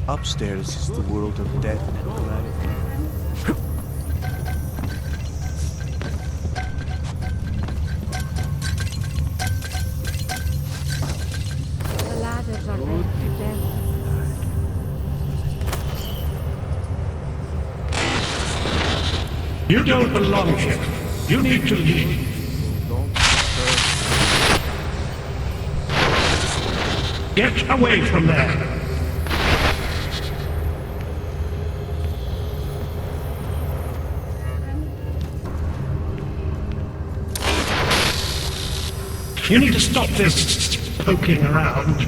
Upstairs is the world of death and calamity. The ladders are led to death. You don't belong here. You need to leave. Get away from there. You need to stop this poking around.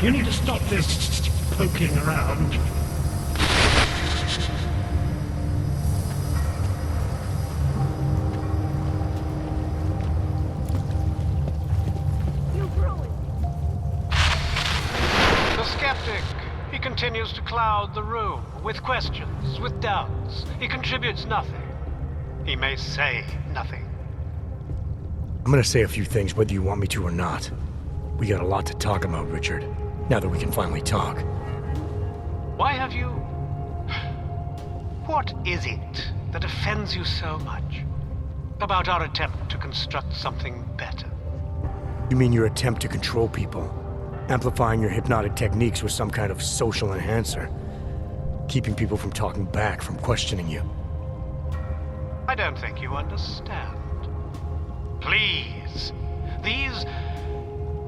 You need to stop this poking around. The skeptic. He continues to cloud the room with questions, with doubts. He contributes nothing. He may say nothing. I'm gonna say a few things whether you want me to or not. We got a lot to talk about, Richard. Now that we can finally talk. Why have you... What is it that offends you so much about our attempt to construct something better? You mean your attempt to control people? Amplifying your hypnotic techniques with some kind of social enhancer? Keeping people from talking back, from questioning you? I don't think you understand. Please.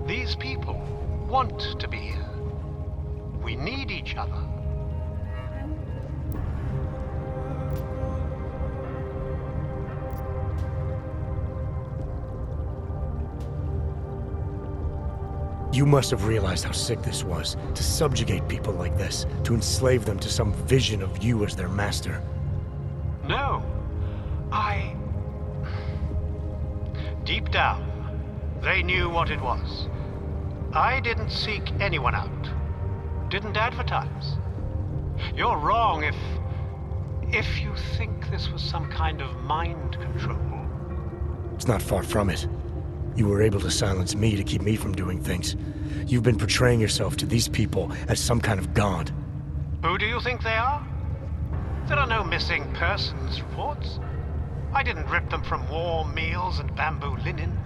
These people want to be here. We need each other. You must have realized how sick this was, to subjugate people like this, to enslave them to some vision of you as their master. No. Deep down, they knew what it was. I didn't seek anyone out. Didn't advertise. You're wrong if you think this was some kind of mind control. It's not far from it. You were able to silence me to keep me from doing things. You've been portraying yourself to these people as some kind of god. Who do you think they are? There are no missing persons reports. I didn't rip them from warm meals and bamboo linen.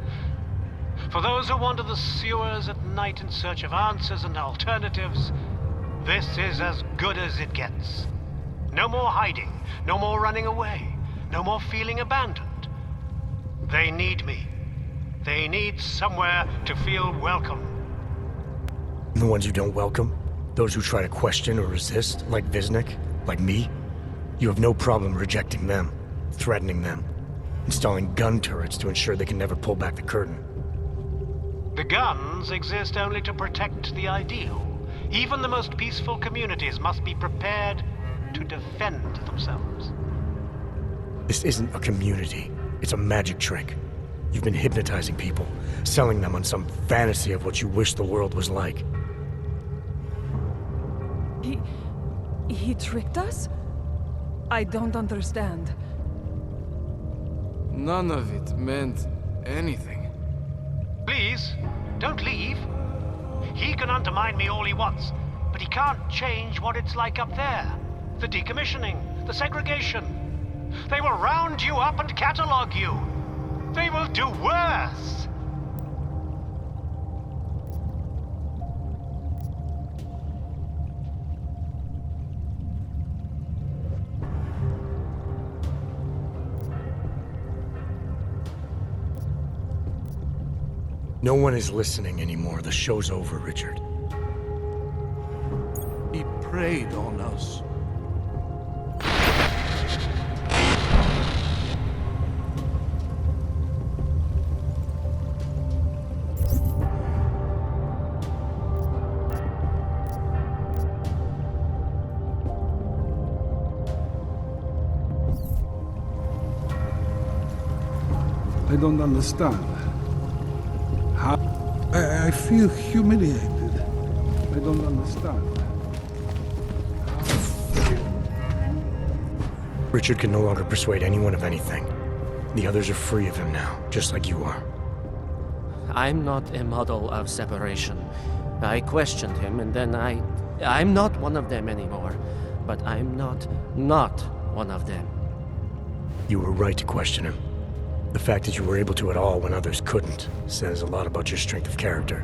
For those who wander the sewers at night in search of answers and alternatives, this is as good as it gets. No more hiding, no more running away, no more feeling abandoned. They need me. They need somewhere to feel welcome. And the ones you don't welcome? Those who try to question or resist, like Visnik, like me? You have no problem rejecting them, threatening them, installing gun turrets to ensure they can never pull back the curtain. The guns exist only to protect the ideal. Even the most peaceful communities must be prepared to defend themselves. This isn't a community. It's a magic trick. You've been hypnotizing people, selling them on some fantasy of what you wish the world was like. He tricked us? I don't understand. None of it meant anything. Please, don't leave. He can undermine me all he wants, but he can't change what it's like up there. The decommissioning, the segregation. They will round you up and catalog you. They will do worse. No one is listening anymore. The show's over, Richard. He preyed on us. I don't understand. How? I feel humiliated. I don't understand. Richard can no longer persuade anyone of anything. The others are free of him now, just like you are. I'm not a model of separation. I questioned him, and then I'm not one of them anymore. But I'm not one of them. You were right to question him. The fact that you were able to at all when others couldn't says a lot about your strength of character.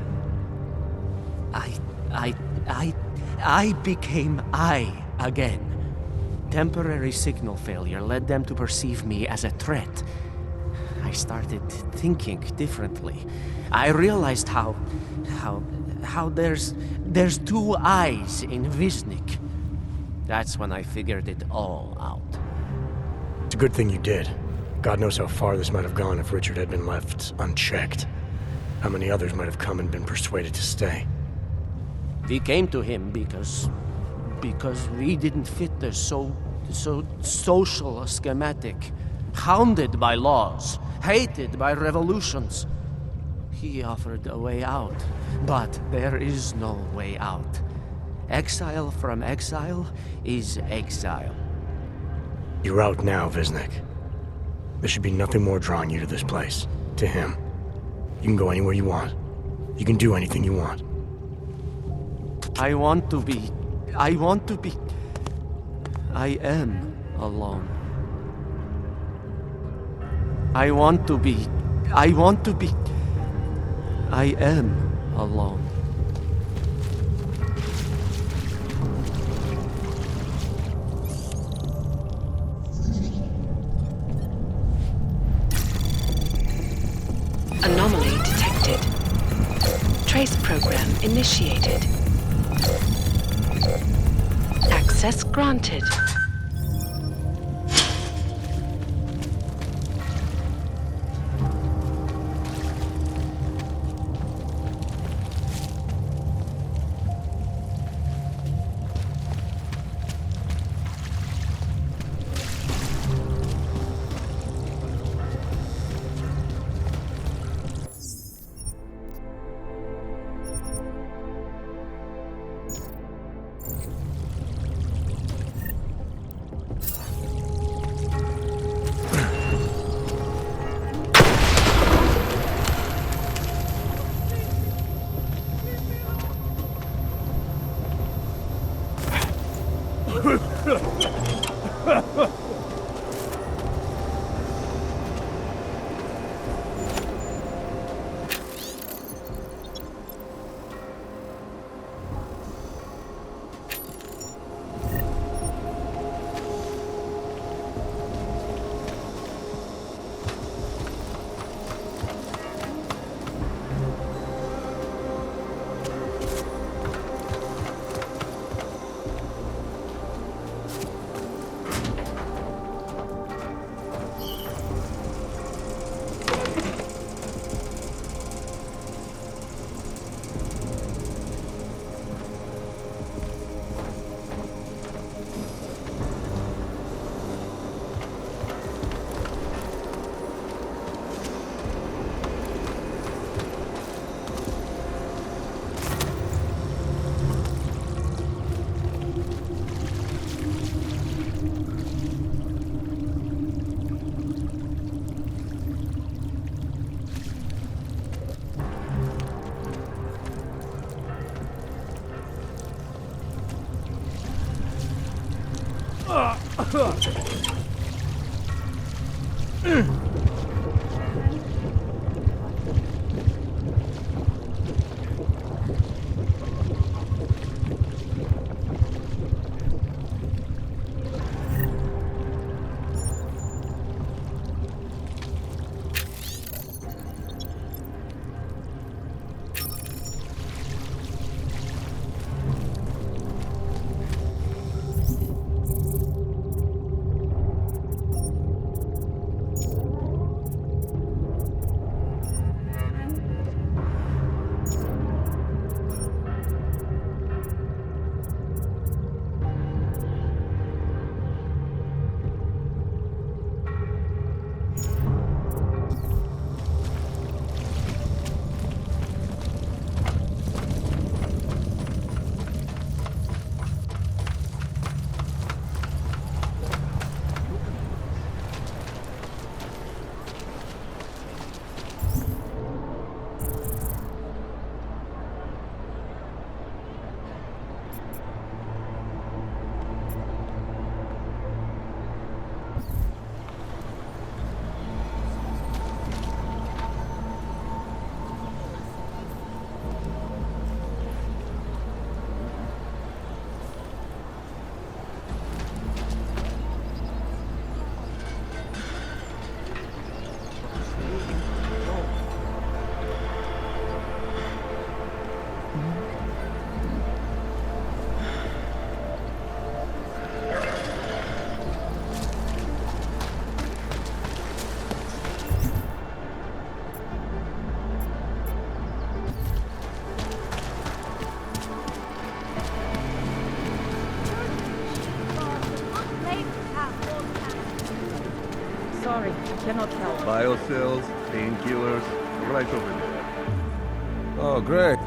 I became I again. Temporary signal failure led them to perceive me as a threat. I started thinking differently. I realized how there's two eyes in Wisnik. That's when I figured it all out. It's a good thing you did. God knows how far this might have gone if Richard had been left unchecked. How many others might have come and been persuaded to stay. We came to him because we didn't fit the so social schematic, hounded by laws, hated by revolutions. He offered a way out, but there is no way out. Exile from exile is exile. You're out now, Wisnik. There should be nothing more drawing you to this place, to him. You can go anywhere you want. You can do anything you want. I want to be. I am alone. I am alone. Anomaly detected. Trace program initiated. Access granted. cannot help. Biocells, painkillers, right over there. Oh, great.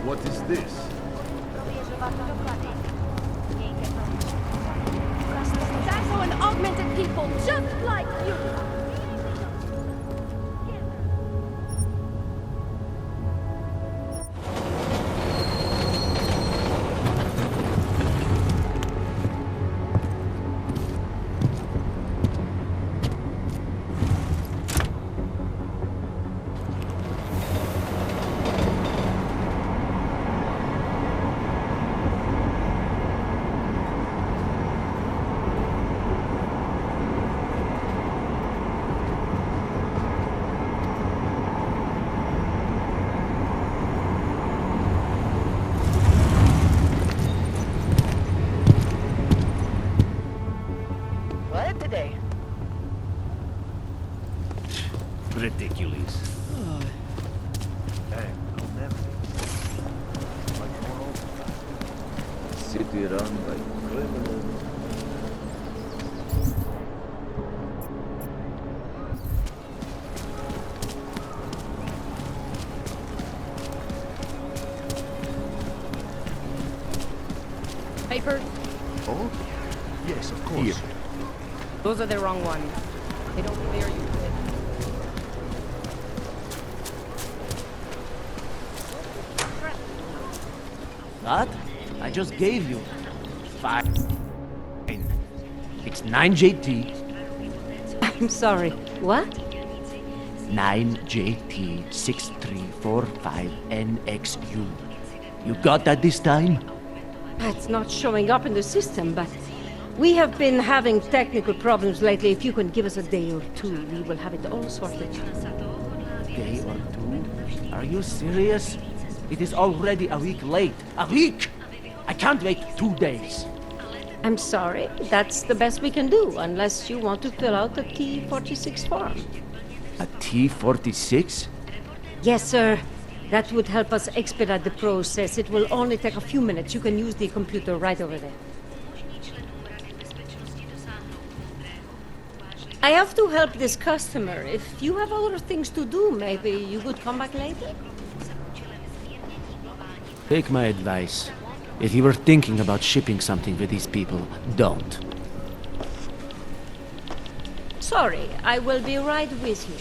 What is this? Dino and augmented people, just like you! Ridiculous. City run by criminals. Papers? Oh? Yes, of course. Here. Those are the wrong ones. They don't clear you with it. What? I just gave you. Fine. It's 9JT. I'm sorry. What? 9JT6345NXU. You got that this time? It's not showing up in the system, but we have been having technical problems lately. If you can give us a day or two, we will have it all sorted. Day or two? Are you serious? It is already a week late. A week! I can't wait 2 days. I'm sorry. That's the best we can do, unless you want to fill out the T46 form. A T46? Yes, sir. That would help us expedite the process. It will only take a few minutes. You can use the computer right over there. I have to help this customer. If you have other things to do, maybe you could come back later? Take my advice. If you were thinking about shipping something with these people, don't. Sorry, I will be right with you.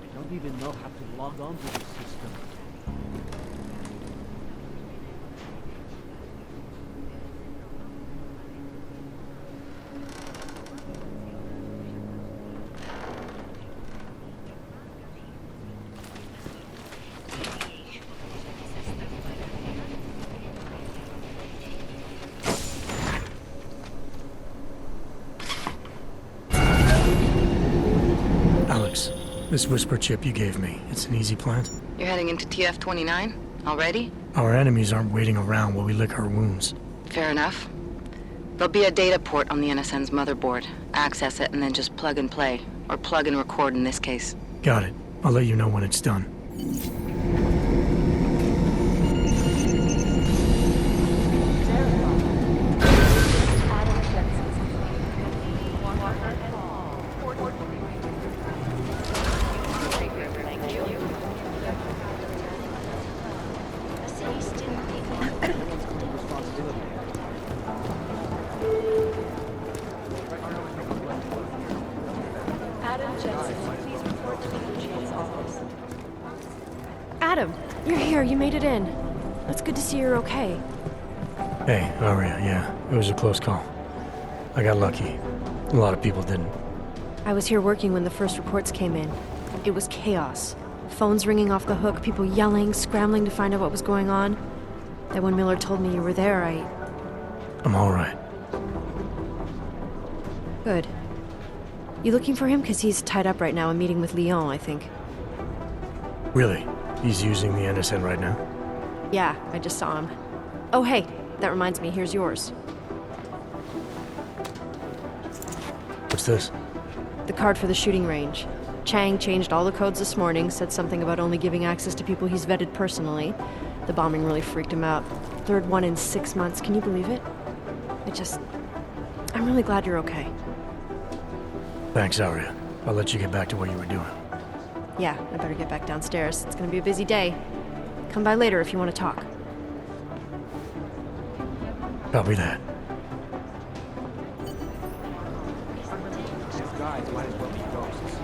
I don't even know how to log on to this system. Alex, This whisper chip you gave me, it's an easy plant? You're heading into TF-29? Already? Our enemies aren't waiting around while we lick our wounds. Fair enough. There'll be a data port on the NSN's motherboard. Access it and then just plug and play. Or plug and record in this case. Got it. I'll let you know when it's done. Adam, you're here. You made it in. It's good to see you're okay. Hey, Aria, yeah. It was a close call. I got lucky. A lot of people didn't. I was here working when the first reports came in. It was chaos. Phones ringing off the hook, people yelling, scrambling to find out what was going on. Then when Miller told me you were there, I'm alright. Good. You looking for him? Because he's tied up right now, a meeting with Lyon, I think. Really? He's using the NSN right now? Yeah, I just saw him. Oh, hey, that reminds me, here's yours. What's this? The card for the shooting range. Chang changed all the codes this morning, said something about only giving access to people he's vetted personally. The bombing really freaked him out. Third one in 6 months, can you believe it? I'm really glad you're okay. Thanks, Aria. I'll let you get back to what you were doing. Yeah, I better get back downstairs. It's gonna be a busy day. Come by later if you want to talk. Copy that. These guys might as well be ghosts.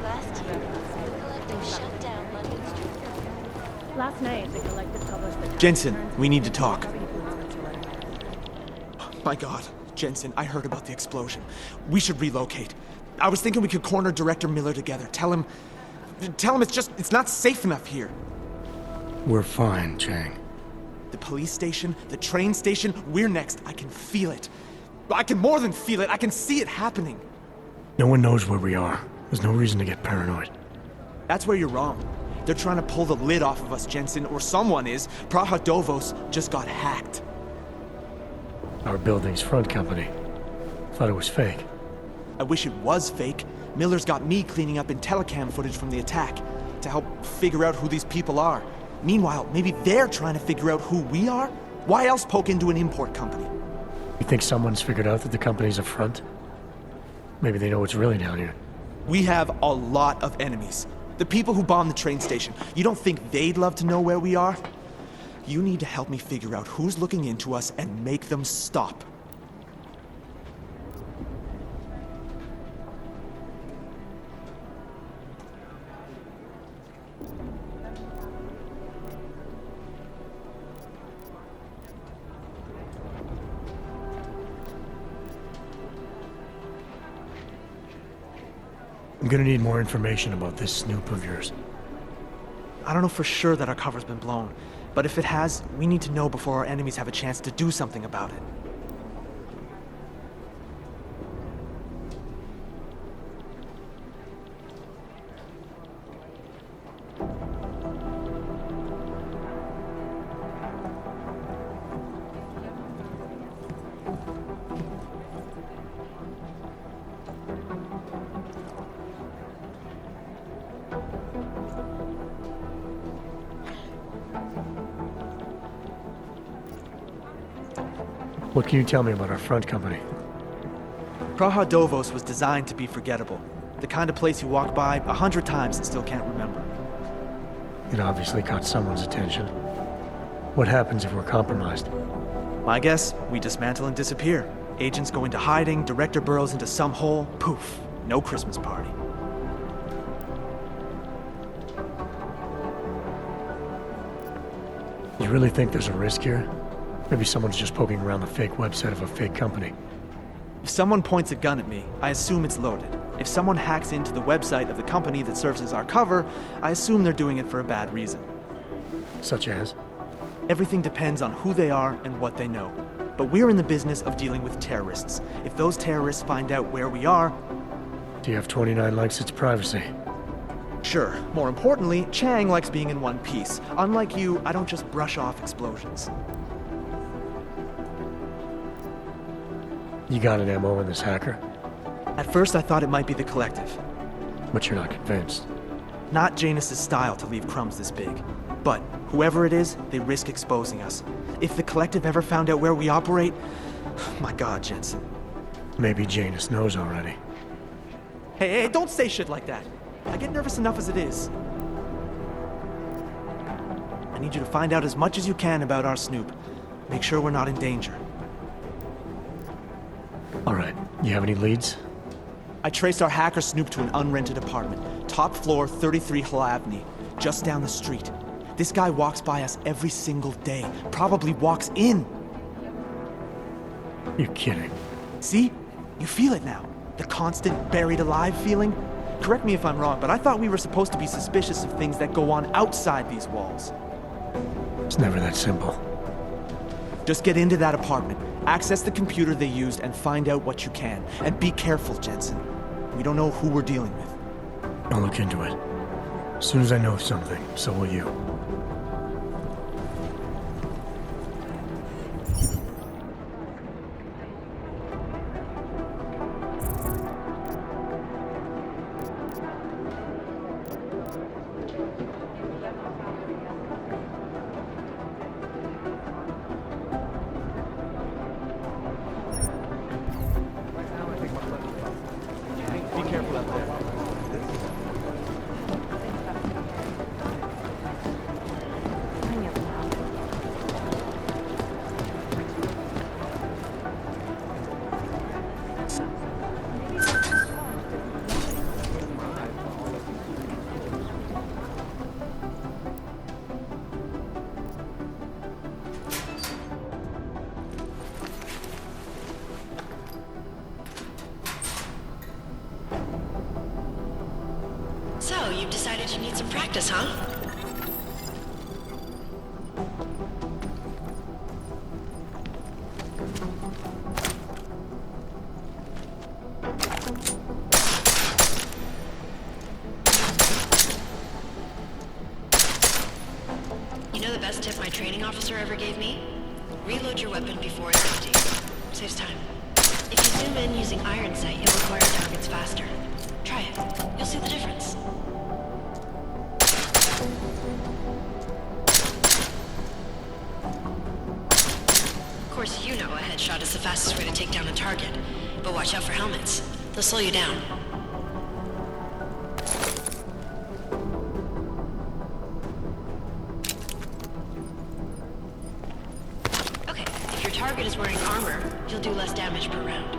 Last year, the collective shut down London Street. Last night, the collective published the... Jensen, we need to talk. My God, Jensen, I heard about the explosion. We should relocate. I was thinking we could corner Director Miller together. Tell him it's not safe enough here. We're fine, Chang. The police station, the train station, we're next. I can feel it. I can more than feel it. I can see it happening. No one knows where we are. There's no reason to get paranoid. That's where you're wrong. They're trying to pull the lid off of us, Jensen, or someone is. Praha just got hacked. Our building's front company. Thought it was fake. I wish it was fake. Miller's got me cleaning up IntelliCam footage from the attack to help figure out who these people are. Meanwhile, maybe they're trying to figure out who we are? Why else poke into an import company? You think someone's figured out that the company's a front? Maybe they know what's really down here. We have a lot of enemies. The people who bombed the train station. You don't think they'd love to know where we are? You need to help me figure out who's looking into us and make them stop. I'm gonna need more information about this snoop of yours. I don't know for sure that our cover's been blown, but if it has, we need to know before our enemies have a chance to do something about it. What can you tell me about our front company? Praha was designed to be forgettable. The kind of place you walk by 100 times and still can't remember. It obviously caught someone's attention. What happens if we're compromised? My guess, we dismantle and disappear. Agents go into hiding, Director burrows into some hole, poof, no Christmas party. You really think there's a risk here? Maybe someone's just poking around the fake website of a fake company. If someone points a gun at me, I assume it's loaded. If someone hacks into the website of the company that serves as our cover, I assume they're doing it for a bad reason. Such as? Everything depends on who they are and what they know. But we're in the business of dealing with terrorists. If those terrorists find out where we are... TF-29 likes its privacy. Sure. More importantly, Chang likes being in one piece. Unlike you, I don't just brush off explosions. You got an MO in this hacker? At first, I thought it might be the Collective. But you're not convinced. Not Janus's style to leave crumbs this big. But whoever it is, they risk exposing us. If the Collective ever found out where we operate... My God, Jensen. Maybe Janus knows already. Hey, don't say shit like that. I get nervous enough as it is. I need you to find out as much as you can about our snoop. Make sure we're not in danger. Alright, you have any leads? I traced our hacker snoop to an unrented apartment. Top floor, 33 Hlavny, just down the street. This guy walks by us every single day. Probably walks in. You're kidding. See? You feel it now. The constant buried alive feeling. Correct me if I'm wrong, but I thought we were supposed to be suspicious of things that go on outside these walls. It's never that simple. Just get into that apartment, access the computer they used, and find out what you can. And be careful, Jensen. We don't know who we're dealing with. I'll look into it. As soon as I know something, so will you. Be careful out there. So, you've decided you need some practice, huh? You know the best tip my training officer ever gave me? Reload your weapon before it's empty. Saves time. If you zoom in using iron sight, you'll acquire targets faster. Try it. You'll see the difference. Of course, you know a headshot is the fastest way to take down a target. But watch out for helmets. They'll slow you down. Okay, if your target is wearing armor, you'll do less damage per round.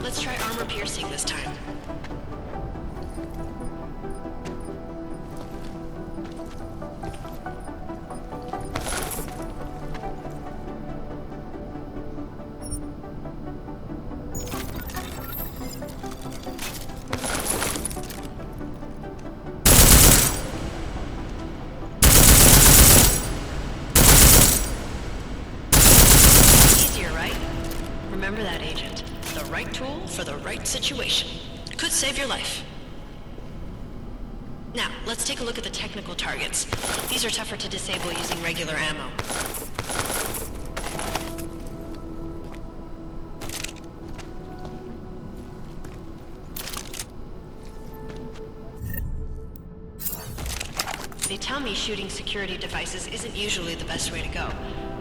Let's try armor piercing this time. Easier, right? Remember that, Agent. The right tool for the right situation. Could save your life. Now, let's take a look at the technical targets. These are tougher to disable using regular ammo. They tell me shooting security devices isn't usually the best way to go.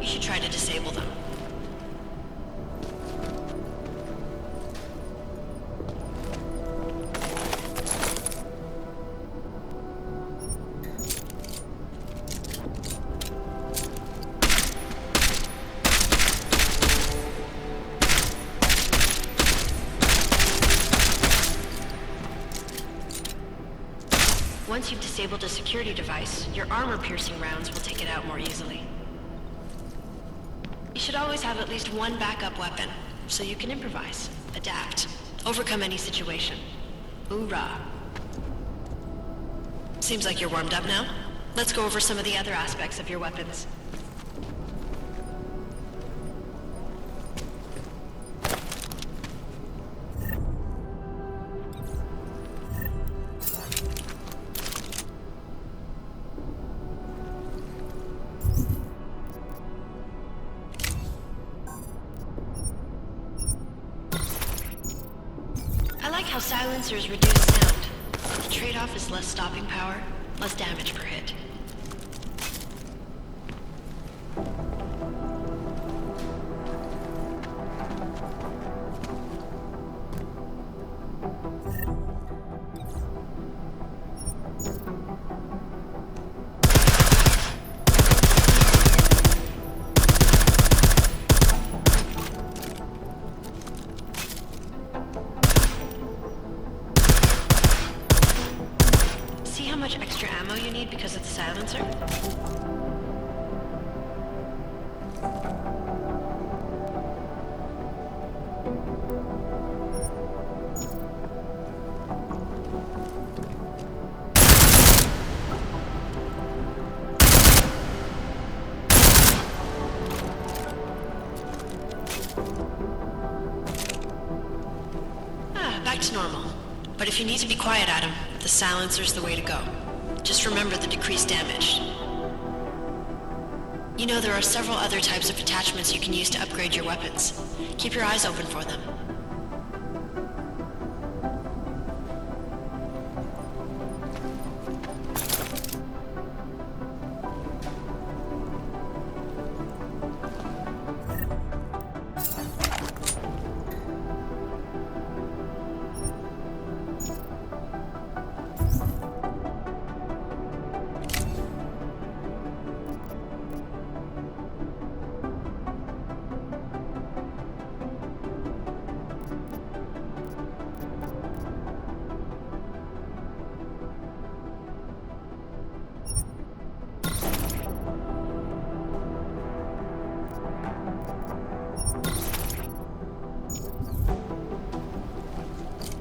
You should try to disable them. Once you've disabled a security device, your armor-piercing rounds will take it out more easily. You should always have at least one backup weapon, so you can improvise, adapt, Overcome any situation. Hoorah. Seems like you're warmed up now. Let's go over some of the other aspects of your weapons. I like how silencers reduce sound. The trade-off is less stopping power, less damage per hit. See how much extra ammo you need because of the silencer? Back to normal. But if you need to be quiet, Adam, the silencer's the way to go. Just remember the decreased damage. You know, there are several other types of attachments you can use to upgrade your weapons. Keep your eyes open for them.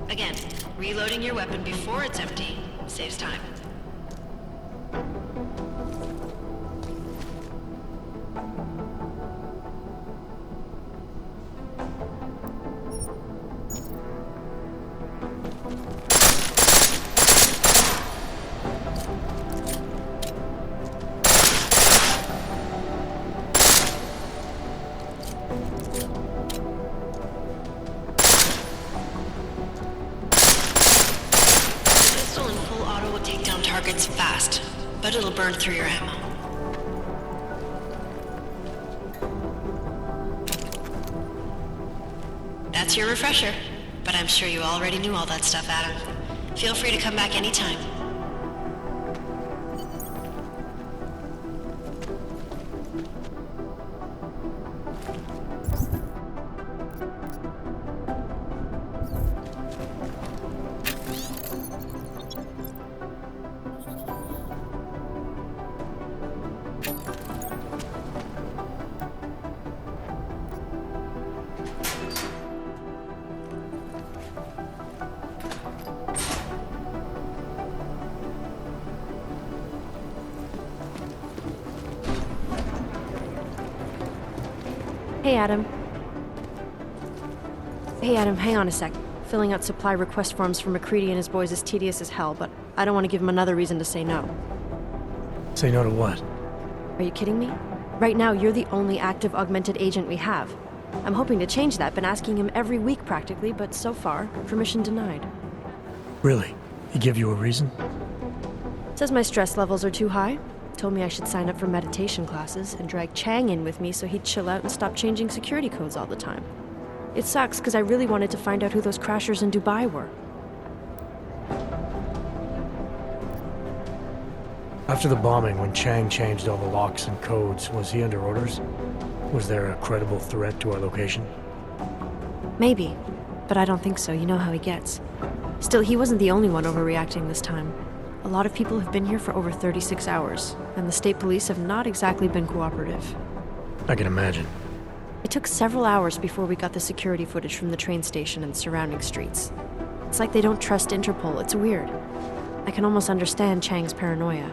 Again, reloading your weapon before it's empty saves time. Targets fast, but it'll burn through your ammo. That's your refresher, but I'm sure you already knew all that stuff, Adam. Feel free to come back anytime. Hey, Adam. Hey, Adam, hang on a sec. Filling out supply request forms for McCready and his boys is tedious as hell, but I don't want to give him another reason to say no. Say no to what? Are you kidding me? Right now, you're the only active augmented agent we have. I'm hoping to change that, been asking him every week practically, but so far, permission denied. Really? He give you a reason? Says my stress levels are too high. Told me I should sign up for meditation classes and drag Chang in with me so he'd chill out and stop changing security codes all the time. It sucks because I really wanted to find out who those crashers in Dubai were. After the bombing, when Chang changed all the locks and codes, was he under orders? Was there a credible threat to our location? Maybe, but I don't think so. You know how he gets. Still, he wasn't the only one overreacting this time. A lot of people have been here for over 36 hours, and the state police have not exactly been cooperative. I can imagine. It took several hours before we got the security footage from the train station and surrounding streets. It's like they don't trust Interpol. It's weird. I can almost understand Chang's paranoia.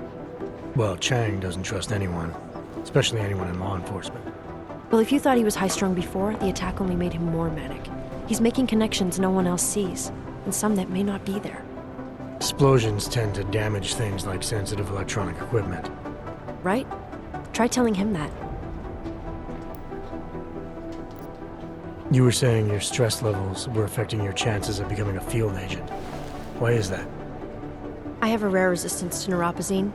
Well, Chang doesn't trust anyone, especially anyone in law enforcement. Well, if you thought he was high-strung before, the attack only made him more manic. He's making connections no one else sees, and some that may not be there. Explosions tend to damage things like sensitive electronic equipment. Right? Try telling him that. You were saying your stress levels were affecting your chances of becoming a field agent. Why is that? I have a rare resistance to neuropazine.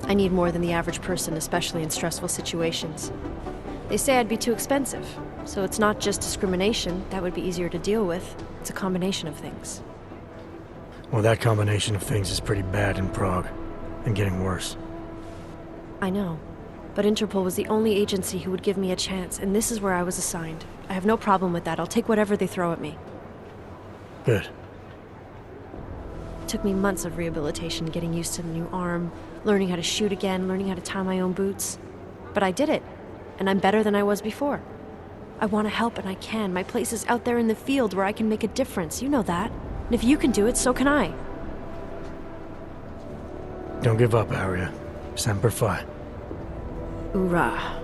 I need more than the average person, especially in stressful situations. They say I'd be too expensive, so it's not just discrimination. That would be easier to deal with. It's a combination of things. Well, that combination of things is pretty bad in Prague, and getting worse. I know, but Interpol was the only agency who would give me a chance, and this is where I was assigned. I have no problem with that. I'll take whatever they throw at me. Good. It took me months of rehabilitation, getting used to the new arm, learning how to shoot again, learning how to tie my own boots. But I did it, and I'm better than I was before. I want to help, and I can. My place is out there in the field where I can make a difference. You know that. And if you can do it, so can I. Don't give up, Arya. Semper Fi. Hoorah.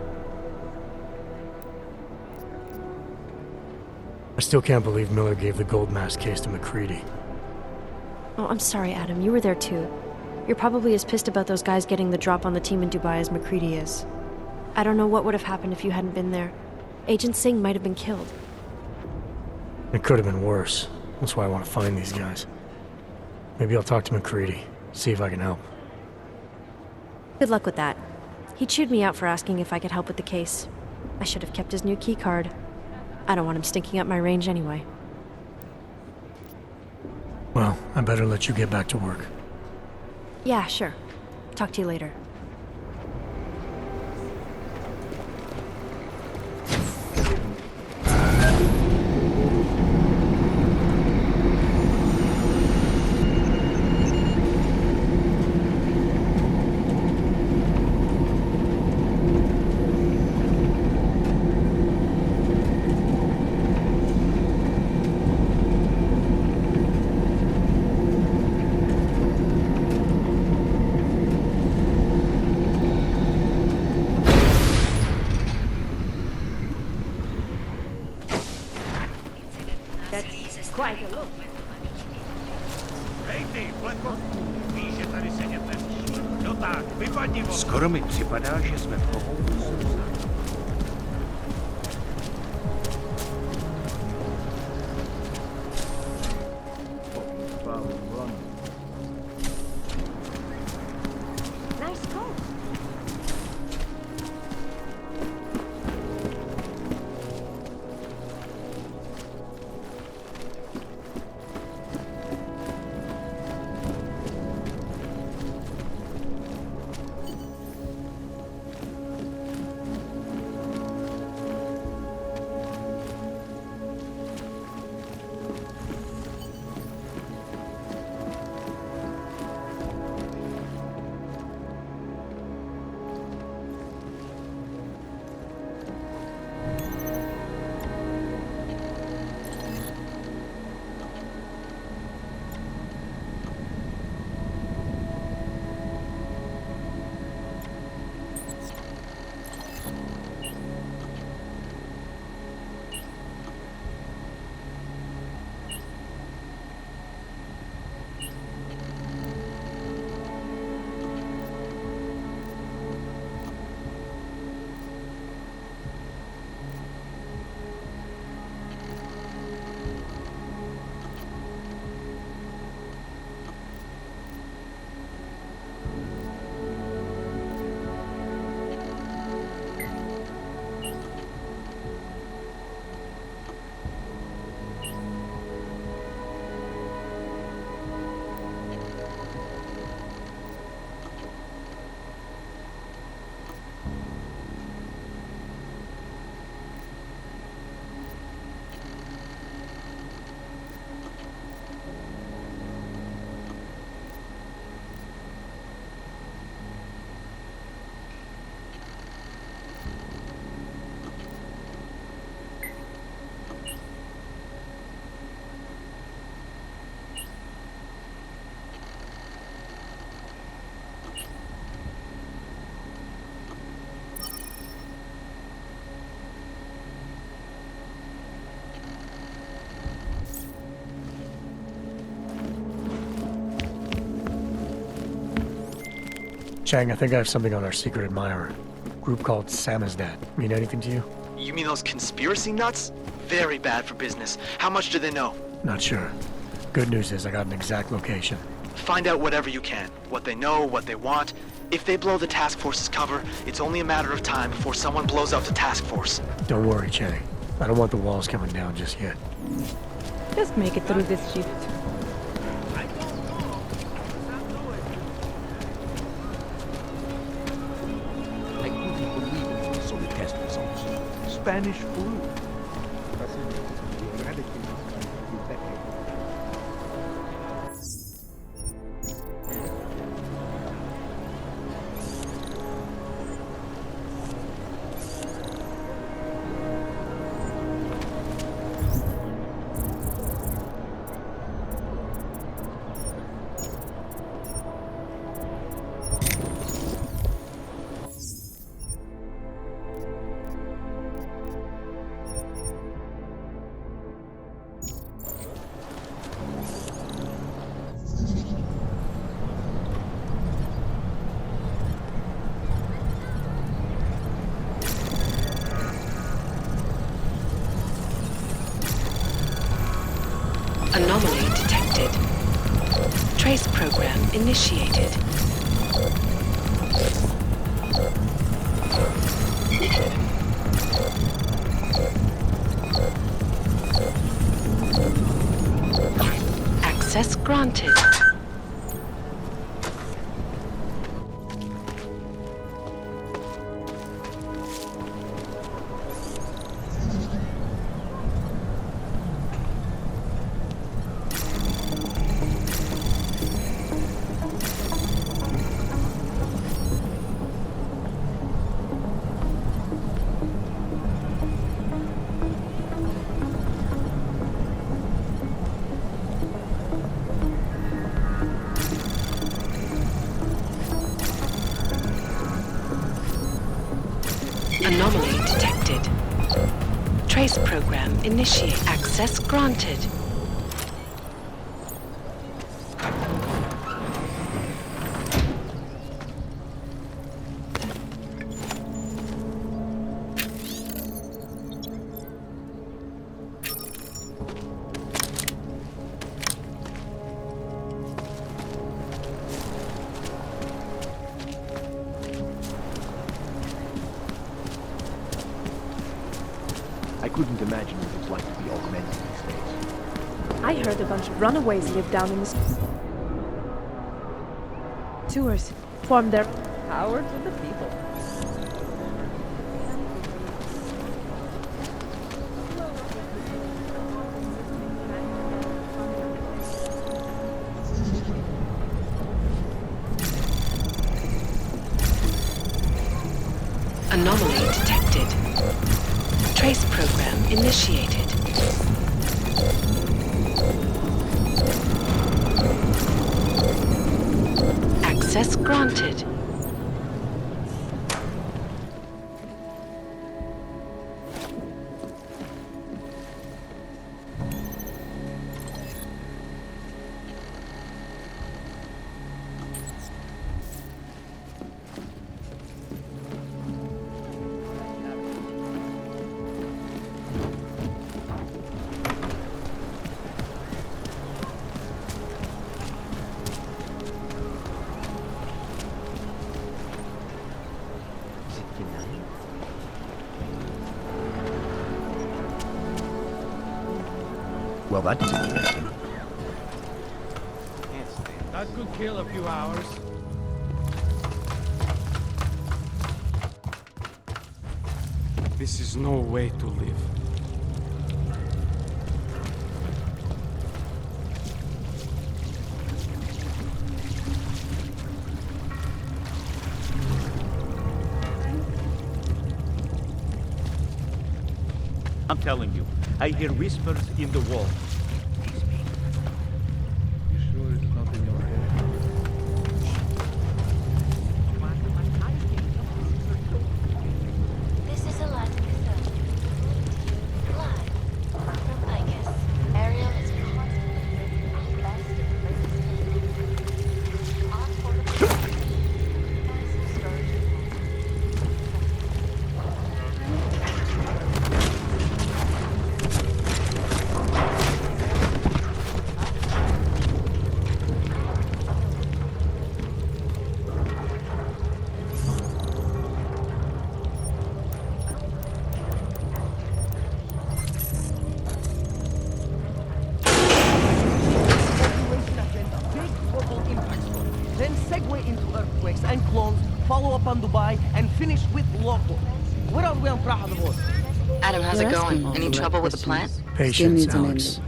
I still can't believe Miller gave the gold mask case to McCready. Oh, I'm sorry, Adam. You were there too. You're probably as pissed about those guys getting the drop on the team in Dubai as McCready is. I don't know what would have happened if you hadn't been there. Agent Singh might have been killed. It could have been worse. That's why I want to find these guys. Maybe I'll talk to McCready, see if I can help. Good luck with that. He chewed me out for asking if I could help with the case. I should have kept his new key card. I don't want him stinking up my range anyway. Well, I better let you get back to work. Yeah, sure. Talk to you later. Quite a look. Skoro mi připadá, že jsme v pohodu. Nice coat. Chang, I think I have something on our secret admirer. Group called Samizdat. Mean anything to you? You mean those conspiracy nuts? Very bad for business. How much do they know? Not sure. Good news is I got an exact location. Find out whatever you can. What they know, what they want. If they blow the task force's cover, it's only a matter of time before someone blows up the task force. Don't worry, Chang. I don't want the walls coming down just yet. Just make it through this shift. I couldn't believe it saw the test results. Spanish flu. Anomaly detected. Trace program initiated. Access granted. Anomaly detected. Trace program initiate. Access granted. I couldn't imagine what it's like to be augmented these days. I heard a bunch of runaways live down in the sewers, formed their Power to the people. Anomaly detected. Trace program initiated. Access granted. Well, that's interesting. That could kill a few hours. This is no way to live. I'm telling you, I hear whispers in the wall. You sure it's not in your head? This is Alaska live from Icus. Ariel is constantly the best of the latest on on Dubai and finish with local. Where are we on Prague? Adam, how's it going? Any trouble with the plant? Patience, Alex.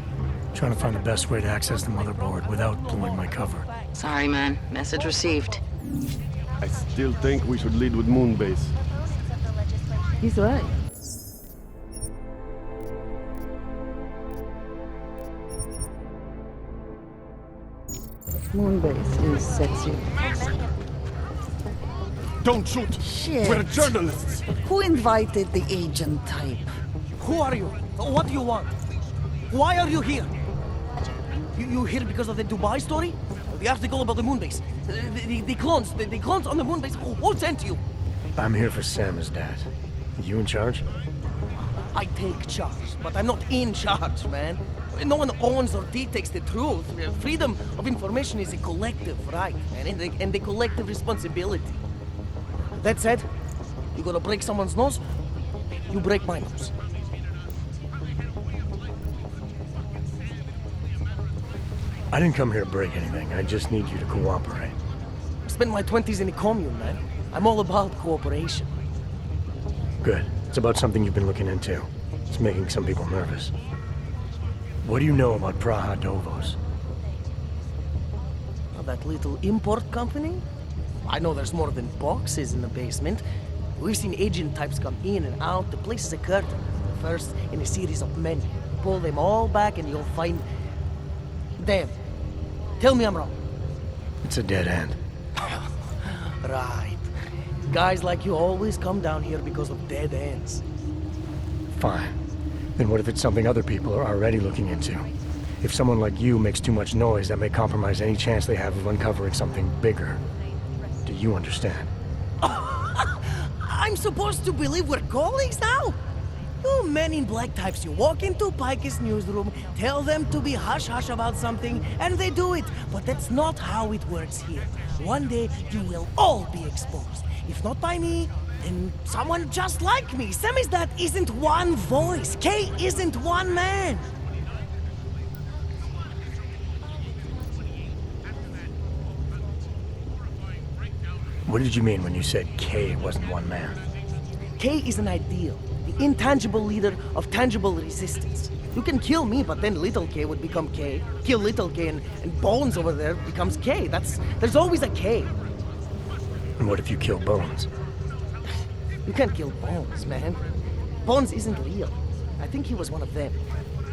Trying to find the best way to access the motherboard without blowing my cover. Sorry, man. Message received. I still think we should lead with Moonbase. He's right. Moonbase is sexy. Don't shoot! Shit. We're journalists! Who invited the agent type? Who are you? What do you want? Why are you here? You here because of the Dubai story? The article about the moonbase? The clones on the moonbase? Who sent you? I'm here for Sam's dad. You in charge? I take charge, but I'm not in charge, man. No one owns or dictates the truth. Freedom of information is a collective right, man, and a collective responsibility. That said, you gonna break someone's nose? You break my nose. I didn't come here to break anything. I just need you to cooperate. I spent my 20s in a commune, man. I'm all about cooperation. Good. It's about something you've been looking into. It's making some people nervous. What do you know about ULTRAHD? That little import company? I know there's more than boxes in the basement. We've seen agent types come in and out. The place is a curtain. The first in a series of many. Pull them all back and you'll find... Damn. Tell me I'm wrong. It's a dead end. Right. Guys like you always come down here because of dead ends. Fine. Then what if it's something other people are already looking into? If someone like you makes too much noise, that may compromise any chance they have of uncovering something bigger. Do you understand? I'm supposed to believe we're colleagues now? You men in black types, you walk into Pike's newsroom, tell them to be hush-hush about something, and they do it. But that's not how it works here. One day, you will all be exposed. If not by me, then someone just like me. Samizdat isn't one voice. K isn't one man. What did you mean when you said K wasn't one man? K is an ideal. The intangible leader of tangible resistance. You can kill me, but then little K would become K. Kill little K and Bones over there becomes K. There's always a K. And what if you kill Bones? You can't kill Bones, man. Bones isn't real. I think he was one of them.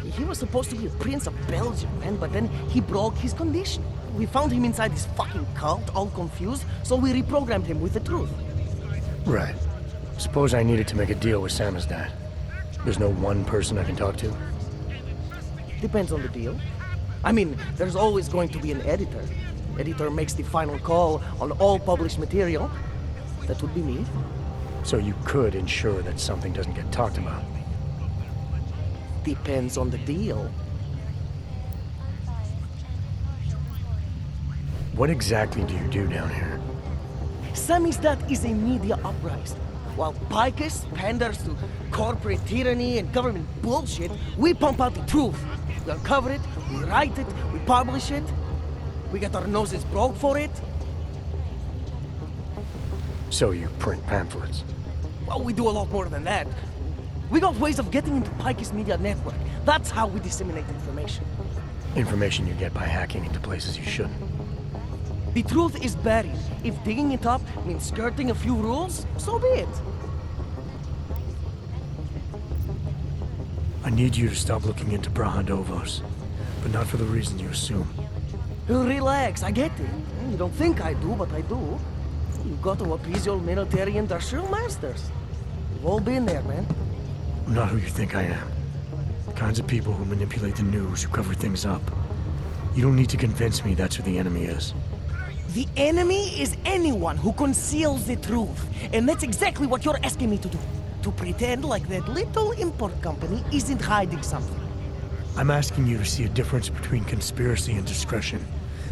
He was supposed to be a prince of Belgium, man, but then he broke his condition. We found him inside this fucking cult, all confused, so we reprogrammed him with the truth. Right. Suppose I needed to make a deal with Samizdat. There's no one person I can talk to? Depends on the deal. I mean, there's always going to be an editor. Editor makes the final call on all published material. That would be me. So you could ensure that something doesn't get talked about? Depends on the deal. What exactly do you do down here? Samizdat is a media uprising. While Picus panders to corporate tyranny and government bullshit, we pump out the truth. We uncover it, we write it, we publish it. We get our noses broke for it. So you print pamphlets? Well, we do a lot more than that. We got ways of getting into Picus media network. That's how we disseminate information. Information you get by hacking into places you shouldn't. The truth is buried. If digging it up means skirting a few rules, so be it. I need you to stop looking into ULTRAHD, but not for the reason you assume. Relax, I get it. You don't think I do, but I do. You got to appease your military industrial masters. We've all been there, man. I'm not who you think I am. The kinds of people who manipulate the news, who cover things up. You don't need to convince me that's who the enemy is. The enemy is anyone who conceals the truth. And that's exactly what you're asking me to do. To pretend like that little import company isn't hiding something. I'm asking you to see a difference between conspiracy and discretion.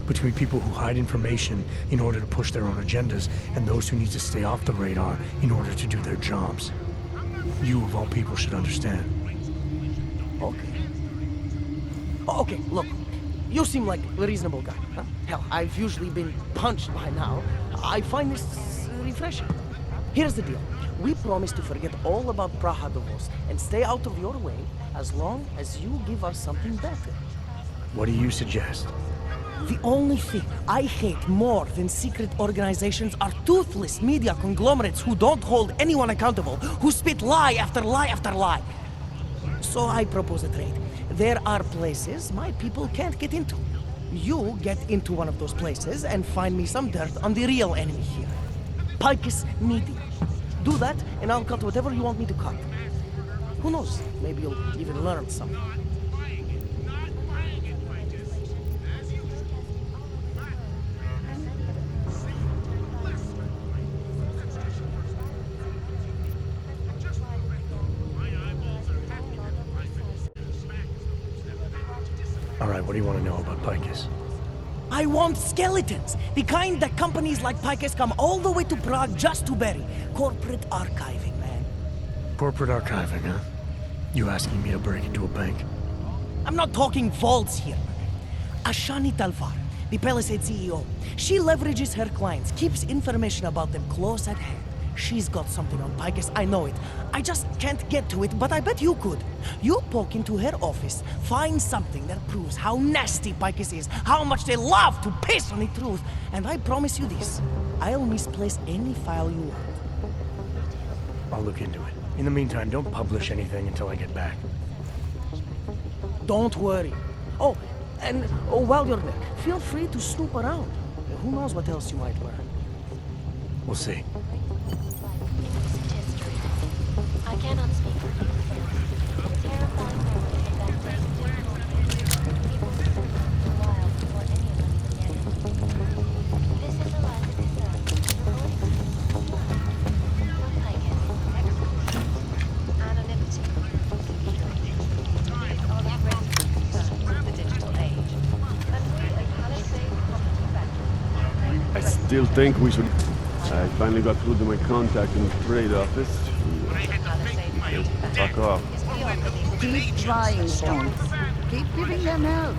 Between people who hide information in order to push their own agendas and those who need to stay off the radar in order to do their jobs. You, of all people, should understand. Okay, look. You seem like a reasonable guy. Huh? Hell, I've usually been punched by now. I find this refreshing. Here's the deal. We promise to forget all about Praha Dovost and stay out of your way as long as you give us something better. What do you suggest? The only thing I hate more than secret organizations are toothless media conglomerates who don't hold anyone accountable, who spit lie after lie after lie. So I propose a trade. There are places my people can't get into. You get into one of those places and find me some dirt on the real enemy here. Picus Media. Do that, and I'll cut whatever you want me to cut. Who knows? Maybe you'll even learn something. All right, what do you want to know about Picus? I want skeletons! The kind that companies like Picus come all the way to Prague just to bury. Corporate archiving, man. Corporate archiving, huh? You asking me to break into a bank? I'm not talking vaults here. Ashani Talvar, the Palisade CEO, she leverages her clients, keeps information about them close at hand. She's got something on Picus, I know it. I just can't get to it, but I bet you could. You poke into her office, find something that proves how nasty Picus is, how much they love to piss on the truth, and I promise you this, I'll misplace any file you want. I'll look into it. In the meantime, don't publish anything until I get back. Don't worry. Oh, and while you're there, feel free to snoop around. Who knows what else you might learn. We'll see. I cannot speak for you. Terrifying memories of that day did not people suffered for a while before any of us could get it. This is the last of his son, anonymity. It's already the digital age. And we a Palisade property factory. I still think we should... I finally got through to my contact in the trade office. Fuck off. Keep trying, Stones. Keep giving them help.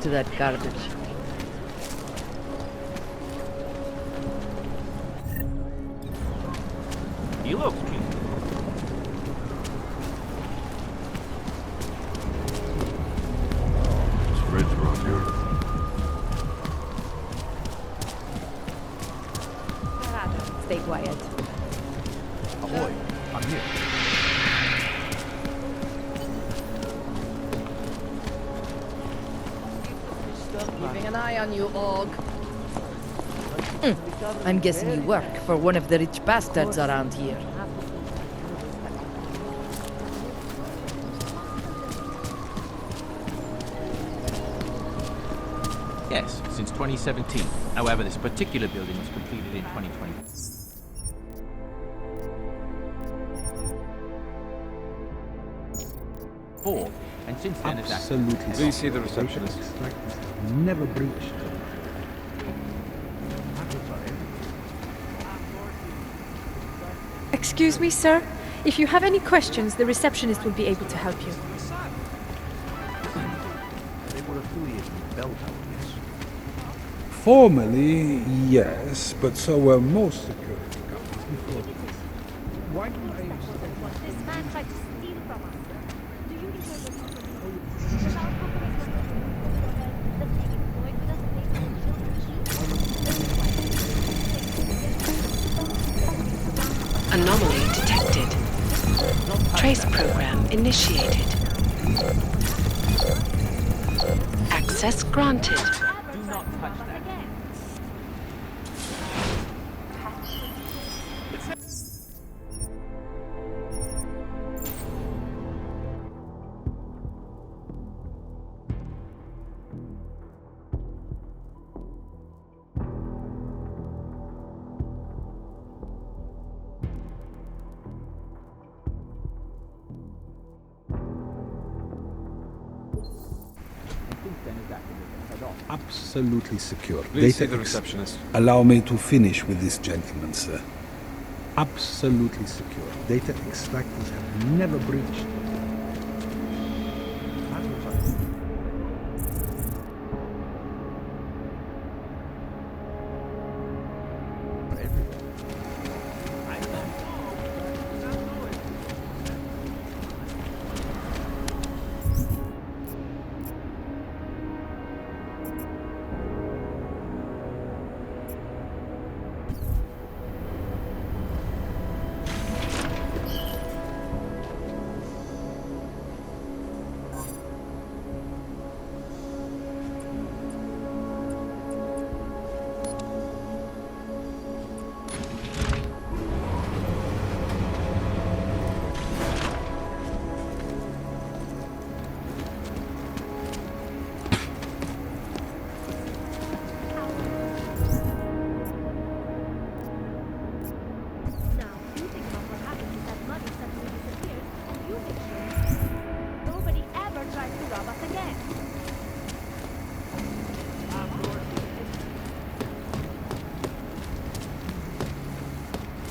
To that garbage. He looks cute. It's rich around here. Stay quiet. Ahoy, I'm here. Keeping an eye on you, Og. I'm guessing you work for one of the rich bastards around here. Yes, since 2017. However, this particular building was completed in 2020. And since then it's absolutely. Please see the receptionist. Never breached. Excuse me, sir. If you have any questions, the receptionist will be able to help you. They were affiliated with Bell Tower, yes? Formally, yes, but so were most security companies before. Why do I... This man tried to steal from us. Do you deserve the initiated. Access granted. Do not touch that. Absolutely secure. Please see the receptionist. Allow me to finish with this gentleman, sir. Absolutely secure. Data extractors have never breached.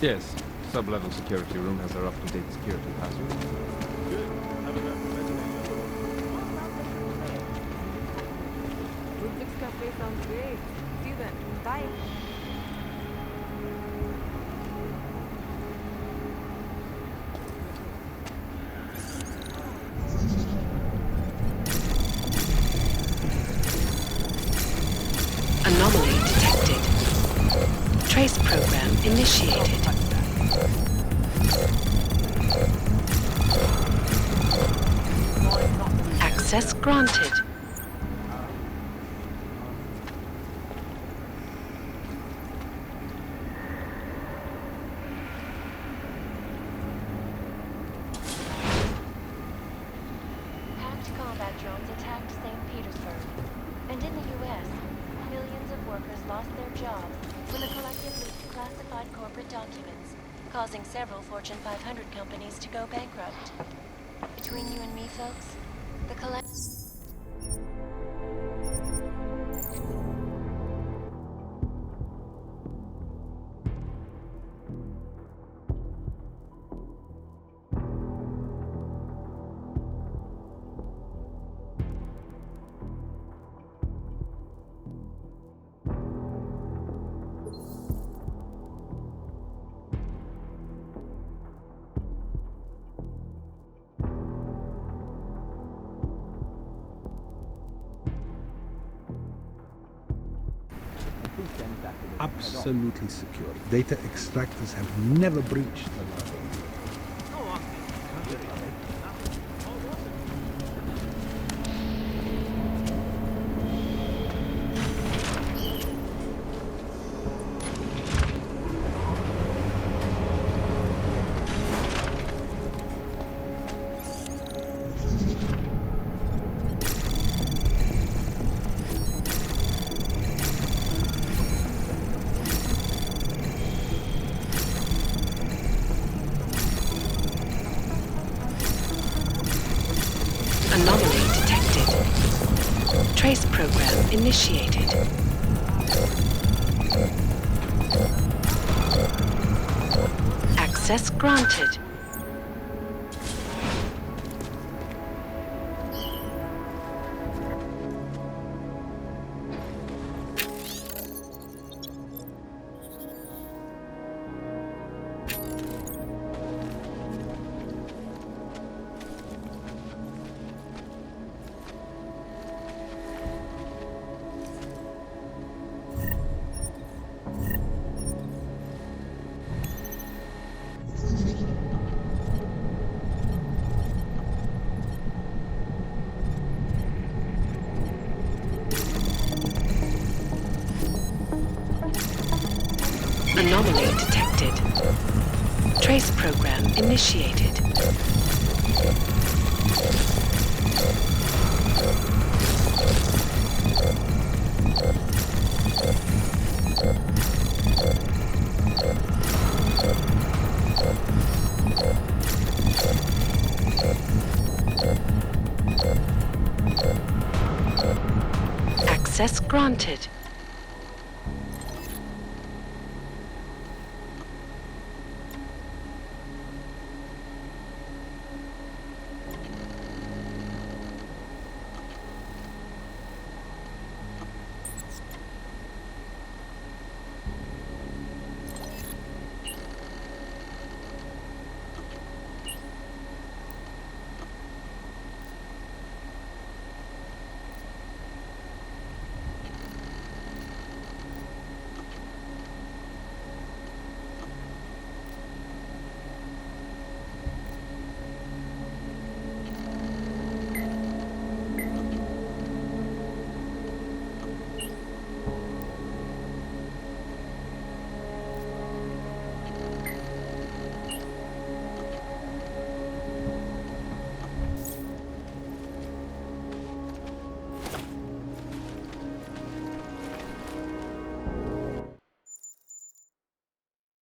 Yes. Sub-level security room has our up-to-date security password. Ludwig's Cafe sounds great. See you then. Bye. Anomaly detected. Trace program initiated. Access granted. Hacked combat drones attacked St. Petersburg. And in the U.S., millions of workers lost their jobs when the collective leaked classified corporate documents, causing several Fortune 500 companies to go bankrupt. Between you and me, folks, the collective... Absolutely secure. Data extractors have never breached the law. Anomaly detected. Trace program initiated. Access granted. Anomaly detected. Trace program initiated. Access granted.